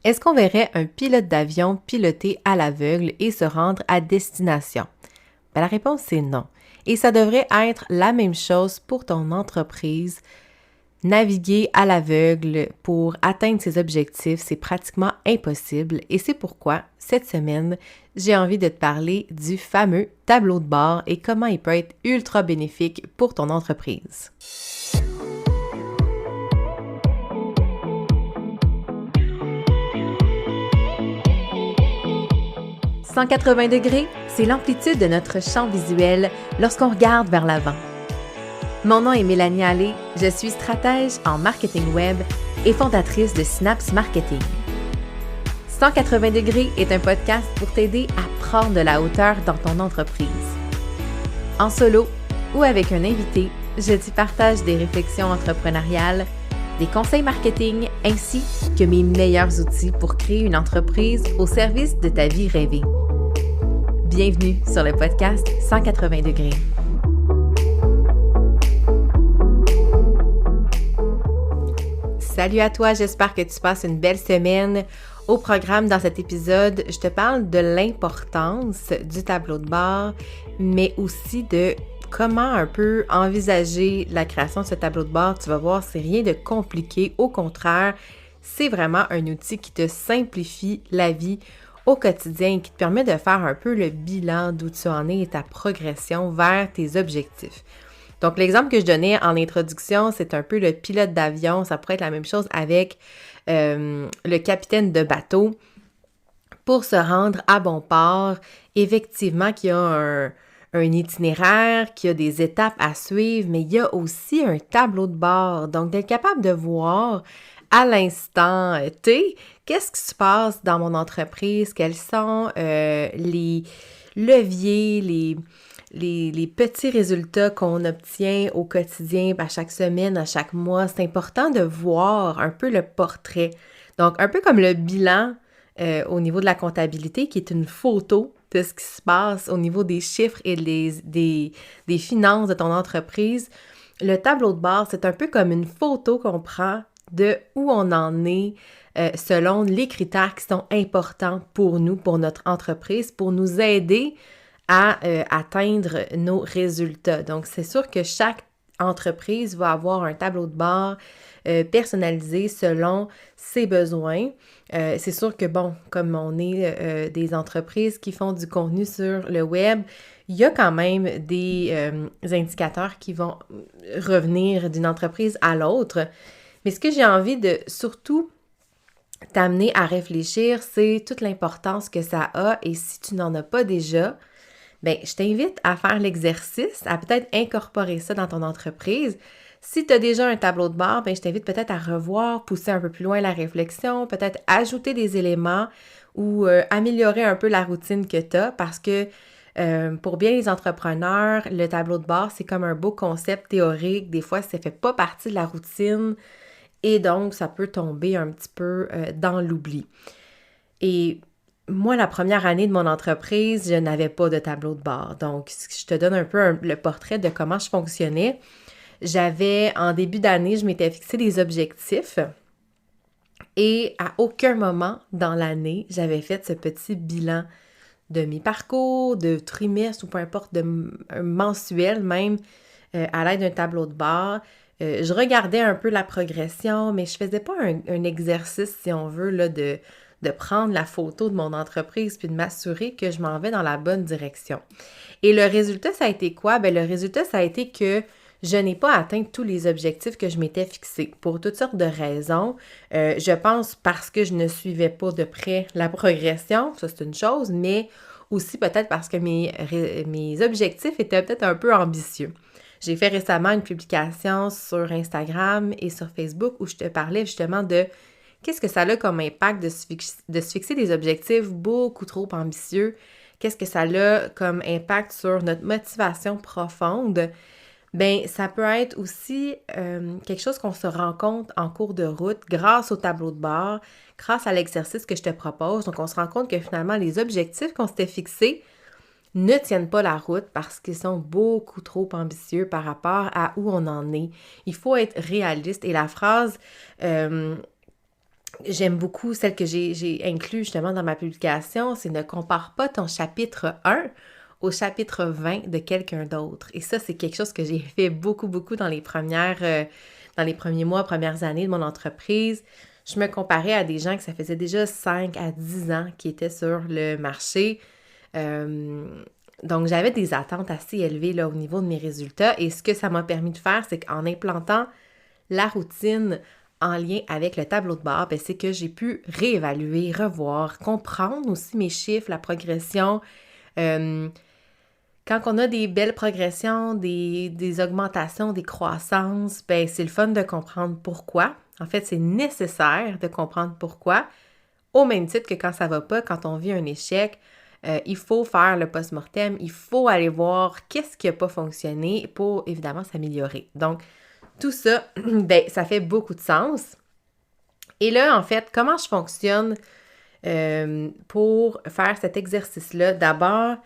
Est-ce qu'on verrait un pilote d'avion piloter à l'aveugle et se rendre à destination? La réponse est non. Et ça devrait être la même chose pour ton entreprise. Naviguer à l'aveugle pour atteindre ses objectifs, c'est pratiquement impossible et c'est pourquoi, cette semaine, j'ai envie de te parler du fameux tableau de bord et comment il peut être ultra bénéfique pour ton entreprise. 180 degrés, c'est l'amplitude de notre champ visuel lorsqu'on regarde vers l'avant. Mon nom est Mélanie Allé, je suis stratège en marketing web et fondatrice de Synapse Marketing. 180 degrés est un podcast pour t'aider à prendre de la hauteur dans ton entreprise. En solo ou avec un invité, je t'y partage des réflexions entrepreneuriales, des conseils marketing ainsi que mes meilleurs outils pour créer une entreprise au service de ta vie rêvée. Bienvenue sur le podcast 180 degrés. Salut à toi, j'espère que tu passes une belle semaine. Au programme dans cet épisode, je te parle de l'importance du tableau de bord, mais aussi de comment un peu envisager la création de ce tableau de bord. Tu vas voir, c'est rien de compliqué. Au contraire, c'est vraiment un outil qui te simplifie la vie au quotidien, qui te permet de faire un peu le bilan d'où tu en es et ta progression vers tes objectifs. Donc, l'exemple que je donnais en introduction, c'est un peu le pilote d'avion. Ça pourrait être la même chose avec le capitaine de bateau. Pour se rendre à bon port, effectivement qu'il y a un itinéraire, qu'il y a des étapes à suivre, mais il y a aussi un tableau de bord. Donc, d'être capable de voir à l'instant T, qu'est-ce qui se passe dans mon entreprise, quels sont les leviers, les petits résultats qu'on obtient au quotidien, à chaque semaine, à chaque mois. C'est important de voir un peu le portrait. Donc, un peu comme le bilan au niveau de la comptabilité, qui est une photo de ce qui se passe au niveau des chiffres et des finances de ton entreprise. Le tableau de bord, c'est un peu comme une photo qu'on prend de où on en est selon les critères qui sont importants pour nous, pour notre entreprise, pour nous aider à atteindre nos résultats. Donc, c'est sûr que chaque entreprise va avoir un tableau de bord personnalisé selon ses besoins. C'est sûr que, bon, comme on est des entreprises qui font du contenu sur le web, il y a quand même des indicateurs qui vont revenir d'une entreprise à l'autre. Mais ce que j'ai envie de surtout t'amener à réfléchir, c'est toute l'importance que ça a. Et si tu n'en as pas déjà, bien, je t'invite à faire l'exercice, à peut-être incorporer ça dans ton entreprise. Si tu as déjà un tableau de bord, bien, je t'invite peut-être à revoir, pousser un peu plus loin la réflexion, peut-être ajouter des éléments ou améliorer un peu la routine que tu as parce que pour bien les entrepreneurs, le tableau de bord, c'est comme un beau concept théorique. Des fois, ça ne fait pas partie de la routine et donc ça peut tomber un petit peu dans l'oubli. Et moi, la première année de mon entreprise, je n'avais pas de tableau de bord. Donc, je te donne un peu le portrait de comment je fonctionnais. En début d'année, je m'étais fixé des objectifs et à aucun moment dans l'année, j'avais fait ce petit bilan de mes parcours, de trimestre ou peu importe, mensuel même, à l'aide d'un tableau de bord. Je regardais un peu la progression, mais je faisais pas un exercice, si on veut, là, de prendre la photo de mon entreprise puis de m'assurer que je m'en vais dans la bonne direction. Et le résultat, ça a été quoi? Bien, le résultat, ça a été que je n'ai pas atteint tous les objectifs que je m'étais fixés pour toutes sortes de raisons. Je pense parce que je ne suivais pas de près la progression, ça c'est une chose, mais aussi peut-être parce que mes objectifs étaient peut-être un peu ambitieux. J'ai fait récemment une publication sur Instagram et sur Facebook où je te parlais justement de qu'est-ce que ça a comme impact de se fixer des objectifs beaucoup trop ambitieux? Qu'est-ce que ça a comme impact sur notre motivation profonde? Bien, ça peut être aussi quelque chose qu'on se rend compte en cours de route grâce au tableau de bord, grâce à l'exercice que je te propose. Donc, on se rend compte que finalement, les objectifs qu'on s'était fixés ne tiennent pas la route parce qu'ils sont beaucoup trop ambitieux par rapport à où on en est. Il faut être réaliste. Et la phrase J'aime beaucoup celle que j'ai inclus justement dans ma publication, c'est ne compare pas ton chapitre 1 au chapitre 20 de quelqu'un d'autre. Et ça, c'est quelque chose que j'ai fait beaucoup, beaucoup dans les dans les premiers mois, premières années de mon entreprise. Je me comparais à des gens que ça faisait déjà 5 à 10 ans qui étaient sur le marché. Donc, j'avais des attentes assez élevées là, au niveau de mes résultats. Et ce que ça m'a permis de faire, c'est qu'en implantant la routine en lien avec le tableau de bord, c'est que j'ai pu réévaluer, revoir, comprendre aussi mes chiffres, la progression. Quand on a des belles progressions, des augmentations, des croissances, c'est le fun de comprendre pourquoi. En fait, c'est nécessaire de comprendre pourquoi. Au même titre que quand ça va pas, quand on vit un échec, il faut faire le post-mortem, il faut aller voir qu'est-ce qui n'a pas fonctionné pour évidemment s'améliorer. Donc, tout ça, ça fait beaucoup de sens. Et là, en fait, comment je fonctionne pour faire cet exercice-là? D'abord,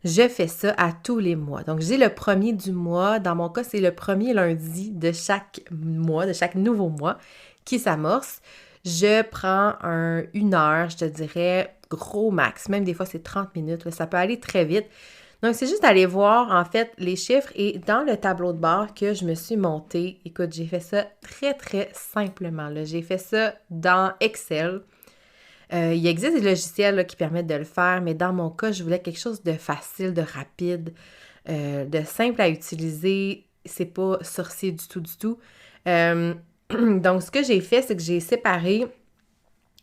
je fais ça à tous les mois. Donc, j'ai le premier du mois. Dans mon cas, c'est le premier lundi de chaque mois, de chaque nouveau mois qui s'amorce. Je prends une heure, je te dirais, gros max. Même des fois, c'est 30 minutes. Là, ça peut aller très vite. Donc, c'est juste d'aller voir, en fait, les chiffres. Et dans le tableau de bord que je me suis monté, écoute, j'ai fait ça très, très simplement. Là. J'ai fait ça dans Excel. Il existe des logiciels là, qui permettent de le faire, mais dans mon cas, je voulais quelque chose de facile, de rapide, de simple à utiliser. C'est pas sorcier du tout, du tout. Donc, ce que j'ai fait, c'est que j'ai séparé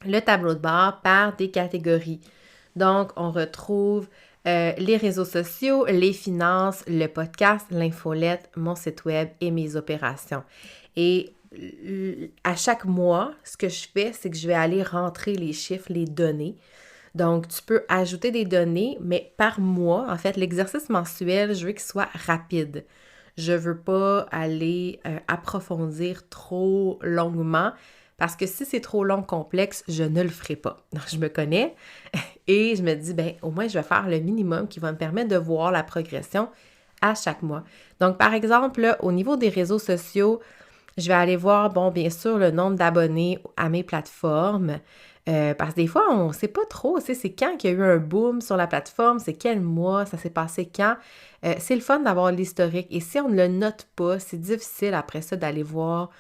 le tableau de bord par des catégories. Donc, on retrouve les réseaux sociaux, les finances, le podcast, l'infolette, mon site web et mes opérations. Et à chaque mois, ce que je fais, c'est que je vais aller rentrer les chiffres, les données. Donc, tu peux ajouter des données, mais par mois, en fait, l'exercice mensuel, je veux qu'il soit rapide. Je veux pas aller approfondir trop longuement parce que si c'est trop long, complexe, je ne le ferai pas. Donc, je me connais et je me dis, au moins, je vais faire le minimum qui va me permettre de voir la progression à chaque mois. Donc, par exemple, là, au niveau des réseaux sociaux, je vais aller voir, bien sûr, le nombre d'abonnés à mes plateformes. Parce que des fois, on ne sait pas trop, c'est quand qu'il y a eu un boom sur la plateforme, c'est quel mois, ça s'est passé quand. C'est le fun d'avoir l'historique. Et si on ne le note pas, c'est difficile après ça d'aller voir,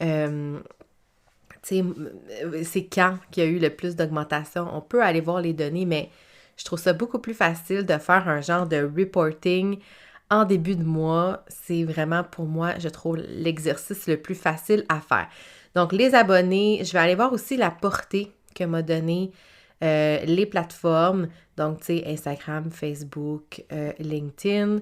c'est quand qu'il y a eu le plus d'augmentation. On peut aller voir les données, mais je trouve ça beaucoup plus facile de faire un genre de reporting en début de mois. C'est vraiment, pour moi, je trouve l'exercice le plus facile à faire. Donc, les abonnés, je vais aller voir aussi la portée que m'a donné les plateformes. Donc, tu sais, Instagram, Facebook, LinkedIn.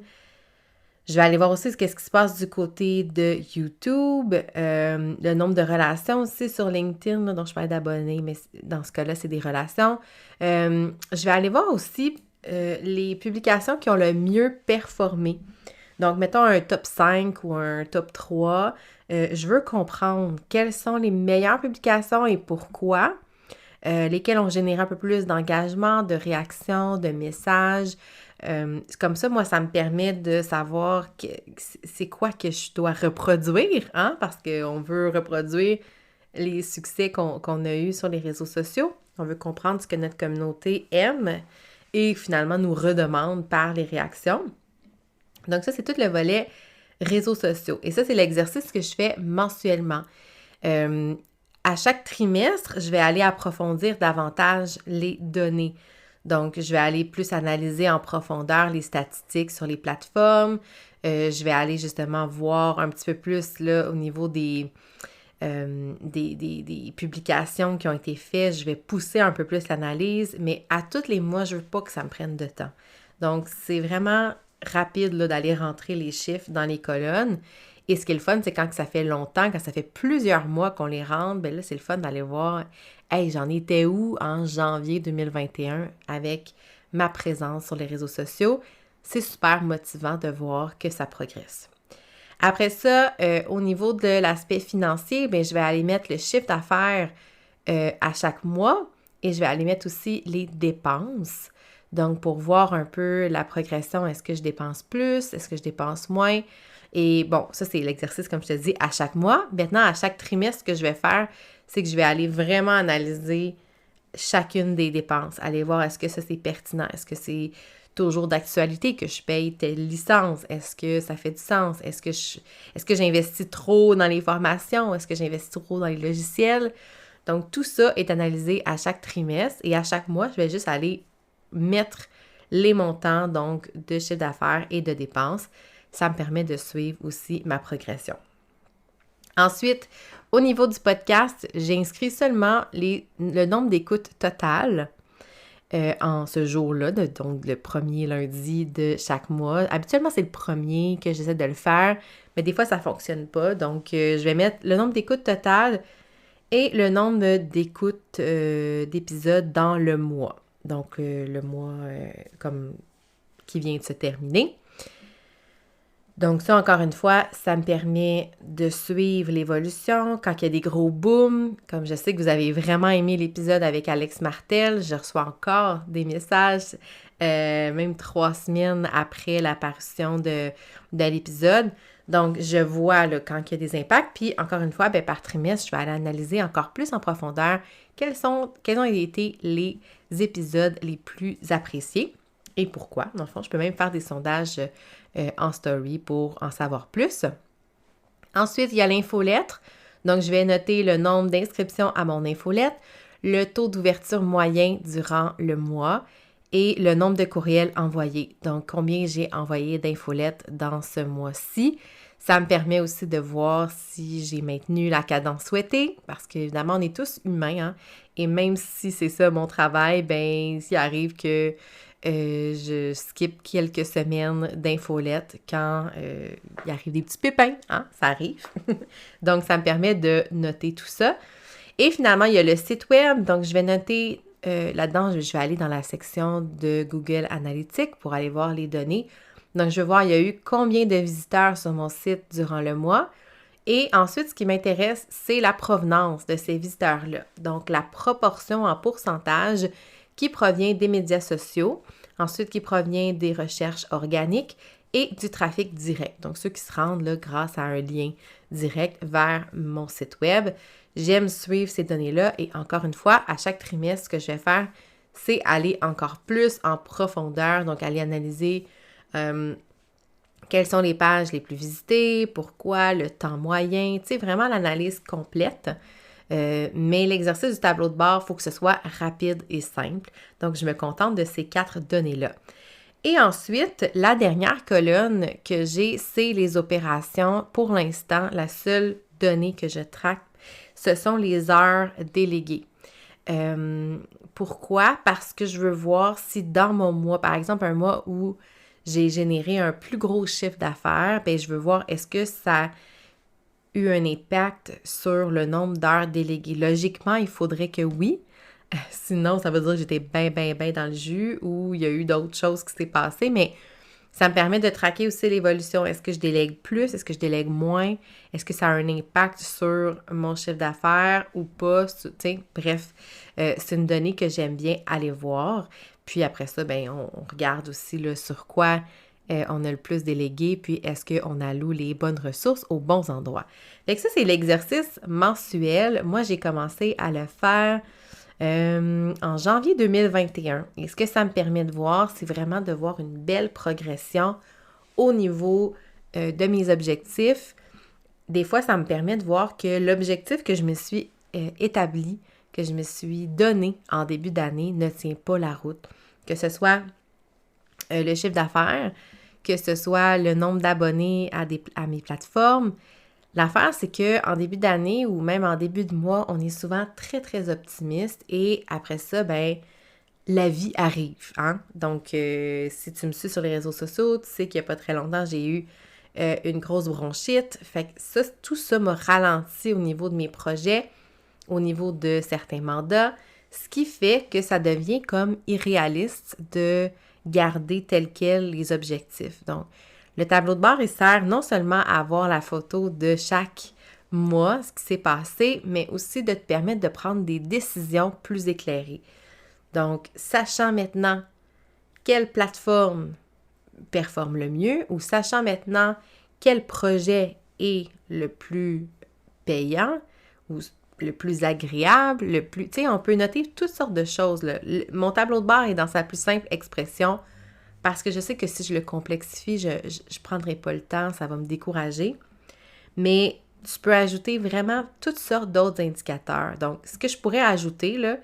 Je vais aller voir aussi qu'est-ce qui se passe du côté de YouTube, le nombre de relations aussi sur LinkedIn, là, dont je parle d'abonnés, mais dans ce cas-là, c'est des relations. Je vais aller voir aussi les publications qui ont le mieux performé. Donc, mettons un top 5 ou un top 3. Je veux comprendre quelles sont les meilleures publications et pourquoi, lesquelles ont généré un peu plus d'engagement, de réactions, de messages. Comme ça, moi, ça me permet de savoir c'est quoi que je dois reproduire, hein? Parce qu'on veut reproduire les succès qu'on a eus sur les réseaux sociaux. On veut comprendre ce que notre communauté aime et finalement nous redemande par les réactions. Donc ça, c'est tout le volet réseaux sociaux. Et ça, c'est l'exercice que je fais mensuellement. À chaque trimestre, je vais aller approfondir davantage les données. Donc, je vais aller plus analyser en profondeur les statistiques sur les plateformes. Je vais aller justement voir un petit peu plus là, au niveau des publications qui ont été faites. Je vais pousser un peu plus l'analyse, mais à tous les mois, je ne veux pas que ça me prenne de temps. Donc, c'est vraiment rapide là, d'aller rentrer les chiffres dans les colonnes. Et ce qui est le fun, c'est quand ça fait longtemps, quand ça fait plusieurs mois qu'on les rentre, là, c'est le fun d'aller voir « Hey, j'en étais où en janvier 2021 avec ma présence sur les réseaux sociaux? » C'est super motivant de voir que ça progresse. Après ça, au niveau de l'aspect financier, je vais aller mettre le chiffre d'affaires à chaque mois et je vais aller mettre aussi les dépenses. Donc, pour voir un peu la progression, est-ce que je dépense plus, est-ce que je dépense moins? Et bon, ça, c'est l'exercice, comme je te dis, à chaque mois. Maintenant, à chaque trimestre, ce que je vais faire, c'est que je vais aller vraiment analyser chacune des dépenses, aller voir est-ce que ça c'est pertinent, est-ce que c'est toujours d'actualité que je paye telle licence, est-ce que ça fait du sens, est-ce que j'investis trop dans les formations, est-ce que j'investis trop dans les logiciels. Donc tout ça est analysé à chaque trimestre et à chaque mois, je vais juste aller mettre les montants donc de chiffre d'affaires et de dépenses. Ça me permet de suivre aussi ma progression. Ensuite, au niveau du podcast, j'ai inscrit seulement le nombre d'écoutes totales en ce jour-là, donc le premier lundi de chaque mois. Habituellement, c'est le premier que j'essaie de le faire, mais des fois, ça ne fonctionne pas. Donc, je vais mettre le nombre d'écoutes totales et le nombre d'écoutes d'épisodes dans le mois. Donc, le mois comme qui vient de se terminer. Donc ça, encore une fois, ça me permet de suivre l'évolution. Quand il y a des gros booms, comme je sais que vous avez vraiment aimé l'épisode avec Alex Martel, je reçois encore des messages, même 3 semaines après l'apparition de l'épisode. Donc, je vois là, quand il y a des impacts. Puis, encore une fois, par trimestre, je vais aller analyser encore plus en profondeur quels ont été les épisodes les plus appréciés et pourquoi. Dans le fond, je peux même faire des sondages en story pour en savoir plus. Ensuite, il y a l'infolettre. Donc, je vais noter le nombre d'inscriptions à mon infolettre, le taux d'ouverture moyen durant le mois et le nombre de courriels envoyés. Donc, combien j'ai envoyé d'infolettes dans ce mois-ci. Ça me permet aussi de voir si j'ai maintenu la cadence souhaitée, parce qu'évidemment, on est tous humains, hein? Et même si c'est ça mon travail, s'il arrive que je skip quelques semaines d'infolettes quand il arrive des petits pépins, hein? Ça arrive. Donc, ça me permet de noter tout ça. Et finalement, il y a le site web. Donc, je vais noter là-dedans, je vais aller dans la section de Google Analytics pour aller voir les données. Donc, je vais voir, il y a eu combien de visiteurs sur mon site durant le mois. Et ensuite, ce qui m'intéresse, c'est la provenance de ces visiteurs-là. Donc, la proportion en pourcentage qui provient des médias sociaux, ensuite qui provient des recherches organiques et du trafic direct. Donc, ceux qui se rendent là grâce à un lien direct vers mon site web. J'aime suivre ces données-là et encore une fois, à chaque trimestre, ce que je vais faire, c'est aller encore plus en profondeur, donc aller analyser quelles sont les pages les plus visitées, pourquoi, le temps moyen, tu sais, vraiment l'analyse complète. Mais l'exercice du tableau de bord, il faut que ce soit rapide et simple. Donc, je me contente de ces 4 données-là. Et ensuite, la dernière colonne que j'ai, c'est les opérations. Pour l'instant, la seule donnée que je traque, ce sont les heures déléguées. Pourquoi? Parce que je veux voir si dans mon mois, par exemple un mois où j'ai généré un plus gros chiffre d'affaires, je veux voir est-ce que ça a eu un impact sur le nombre d'heures déléguées. Logiquement, il faudrait que oui. Sinon, ça veut dire que j'étais bien dans le jus ou il y a eu d'autres choses qui s'est passées, mais ça me permet de traquer aussi l'évolution. Est-ce que je délègue plus? Est-ce que je délègue moins? Est-ce que ça a un impact sur mon chiffre d'affaires ou pas? Bref, c'est une donnée que j'aime bien aller voir. Puis après ça, on regarde aussi là, sur quoi on a le plus délégué, puis est-ce qu'on alloue les bonnes ressources aux bons endroits. Fait que ça, c'est l'exercice mensuel. Moi, j'ai commencé à le faire en janvier 2021. Et ce que ça me permet de voir, c'est vraiment de voir une belle progression au niveau de mes objectifs. Des fois, ça me permet de voir que l'objectif que je me suis établi, que je me suis donné en début d'année ne tient pas la route. Que ce soit le chiffre d'affaires, que ce soit le nombre d'abonnés à mes plateformes. L'affaire, c'est qu'en début d'année ou même en début de mois, on est souvent très, très optimiste et après ça, la vie arrive, hein? Donc, si tu me suis sur les réseaux sociaux, tu sais qu'il n'y a pas très longtemps, j'ai eu une grosse bronchite. Fait que ça, tout ça m'a ralenti au niveau de mes projets, au niveau de certains mandats, ce qui fait que ça devient comme irréaliste de garder tel quel les objectifs. Donc, le tableau de bord, il sert non seulement à avoir la photo de chaque mois, ce qui s'est passé, mais aussi de te permettre de prendre des décisions plus éclairées. Donc, sachant maintenant quelle plateforme performe le mieux ou sachant maintenant quel projet est le plus payant ou le plus agréable, tu sais, on peut noter toutes sortes de choses, là. Mon tableau de bord est dans sa plus simple expression parce que je sais que si je le complexifie, je prendrai pas le temps, ça va me décourager. Mais tu peux ajouter vraiment toutes sortes d'autres indicateurs. Donc, ce que je pourrais ajouter, là,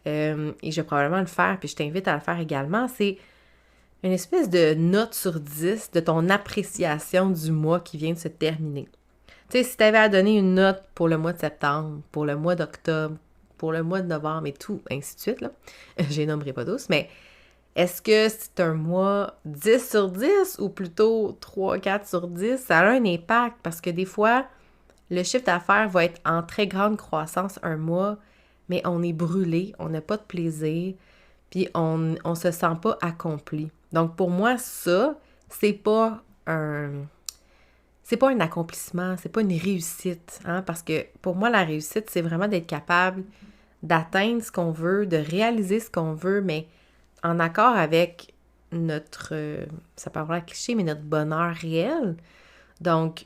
et je vais probablement le faire, puis je t'invite à le faire également, c'est une espèce de note sur 10 de ton appréciation du mois qui vient de se terminer. Tu sais, si tu avais à donner une note pour le mois de septembre, pour le mois d'octobre, pour le mois de novembre et tout, ainsi de suite, là, je les nommerai pas tous, mais est-ce que c'est un mois 10 sur 10 ou plutôt 3-4 sur 10? Ça a un impact parce que des fois, le chiffre d'affaires va être en très grande croissance un mois, mais on est brûlé, on n'a pas de plaisir, puis on se sent pas accompli. Donc pour moi, ça, c'est pas un accomplissement, c'est pas une réussite, hein, parce que pour moi, la réussite, c'est vraiment d'être capable d'atteindre ce qu'on veut, de réaliser ce qu'on veut, mais en accord avec notre, ça peut avoir un cliché, mais notre bonheur réel. Donc,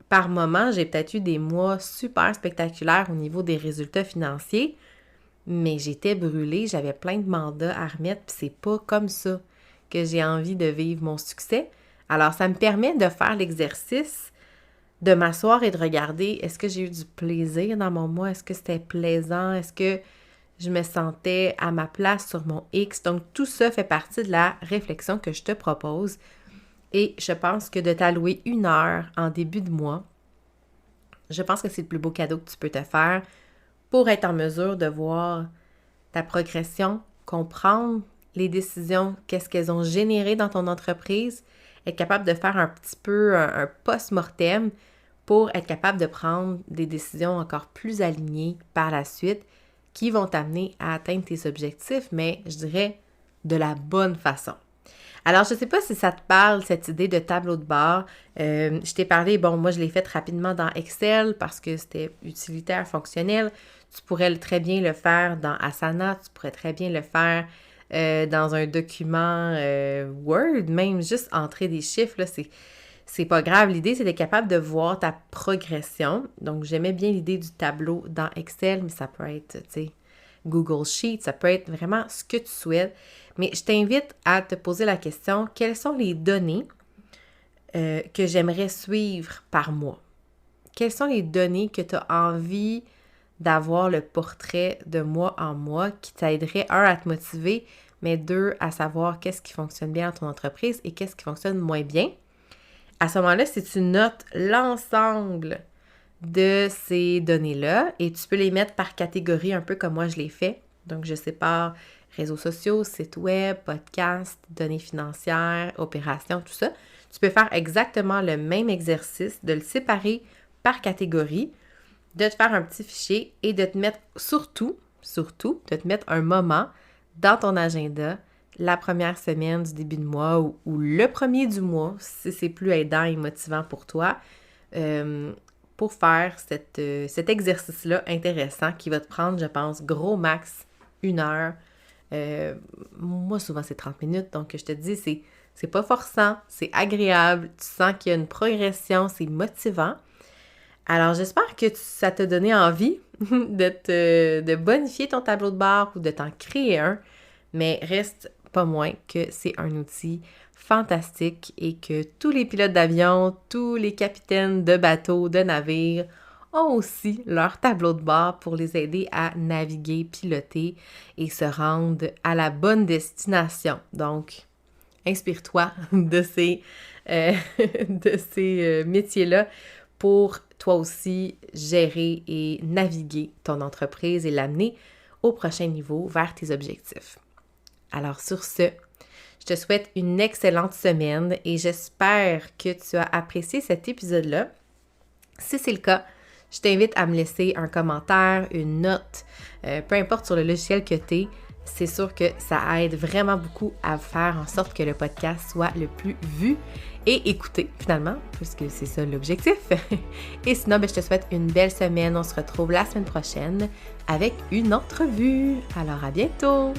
par moment, j'ai peut-être eu des mois super spectaculaires au niveau des résultats financiers, mais j'étais brûlée, j'avais plein de mandats à remettre, puis c'est pas comme ça que j'ai envie de vivre mon succès. Alors, ça me permet de faire l'exercice, de m'asseoir et de regarder, est-ce que j'ai eu du plaisir dans mon mois? Est-ce que c'était plaisant? Est-ce que je me sentais à ma place sur mon X? Donc, tout ça fait partie de la réflexion que je te propose. Et je pense que de t'allouer 1 heure en début de mois, je pense que c'est le plus beau cadeau que tu peux te faire pour être en mesure de voir ta progression, comprendre les décisions, qu'est-ce qu'elles ont généré dans ton entreprise, être capable de faire un petit peu un post-mortem pour être capable de prendre des décisions encore plus alignées par la suite qui vont t'amener à atteindre tes objectifs, mais je dirais de la bonne façon. Alors, je ne sais pas si ça te parle, cette idée de tableau de bord. Je t'ai parlé, moi je l'ai fait rapidement dans Excel parce que c'était utilitaire, fonctionnel. Tu pourrais très bien le faire dans Asana, tu pourrais très bien le faire dans un document Word, même juste entrer des chiffres, là, c'est pas grave. L'idée, c'est d'être capable de voir ta progression. Donc, j'aimais bien l'idée du tableau dans Excel, mais ça peut être, tu sais, Google Sheet, ça peut être vraiment ce que tu souhaites. Mais je t'invite à te poser la question, quelles sont les données que j'aimerais suivre par mois? Quelles sont les données que tu as envie d'avoir le portrait de mois en mois qui t'aiderait, 1, à te motiver, mais 2, à savoir qu'est-ce qui fonctionne bien dans ton entreprise et qu'est-ce qui fonctionne moins bien. À ce moment-là, si tu notes l'ensemble de ces données-là et tu peux les mettre par catégorie un peu comme moi je l'ai fait. Donc, je sépare réseaux sociaux, sites web, podcasts, données financières, opérations, tout ça. Tu peux faire exactement le même exercice, de le séparer par catégorie, de te faire un petit fichier et de te mettre surtout, de te mettre un moment dans ton agenda, la première semaine du début de mois ou le premier du mois, si c'est plus aidant et motivant pour toi, pour faire cet exercice-là intéressant qui va te prendre, je pense, gros max 1 heure. Moi, souvent, c'est 30 minutes, donc je te dis, c'est pas forçant, c'est agréable, tu sens qu'il y a une progression, c'est motivant. Alors, j'espère que ça t'a donné envie de bonifier ton tableau de bord ou de t'en créer un, mais reste pas moins que c'est un outil fantastique et que tous les pilotes d'avion, tous les capitaines de bateaux, de navires ont aussi leur tableau de bord pour les aider à naviguer, piloter et se rendre à la bonne destination. Donc, inspire-toi de ces métiers-là pour toi aussi gérer et naviguer ton entreprise et l'amener au prochain niveau vers tes objectifs. Alors sur ce, je te souhaite une excellente semaine et j'espère que tu as apprécié cet épisode-là. Si c'est le cas, je t'invite à me laisser un commentaire, une note, peu importe sur le logiciel que tu es. C'est sûr que ça aide vraiment beaucoup à faire en sorte que le podcast soit le plus vu et écouté finalement, puisque c'est ça l'objectif. Et sinon, je te souhaite une belle semaine. On se retrouve la semaine prochaine avec une entrevue. Alors à bientôt!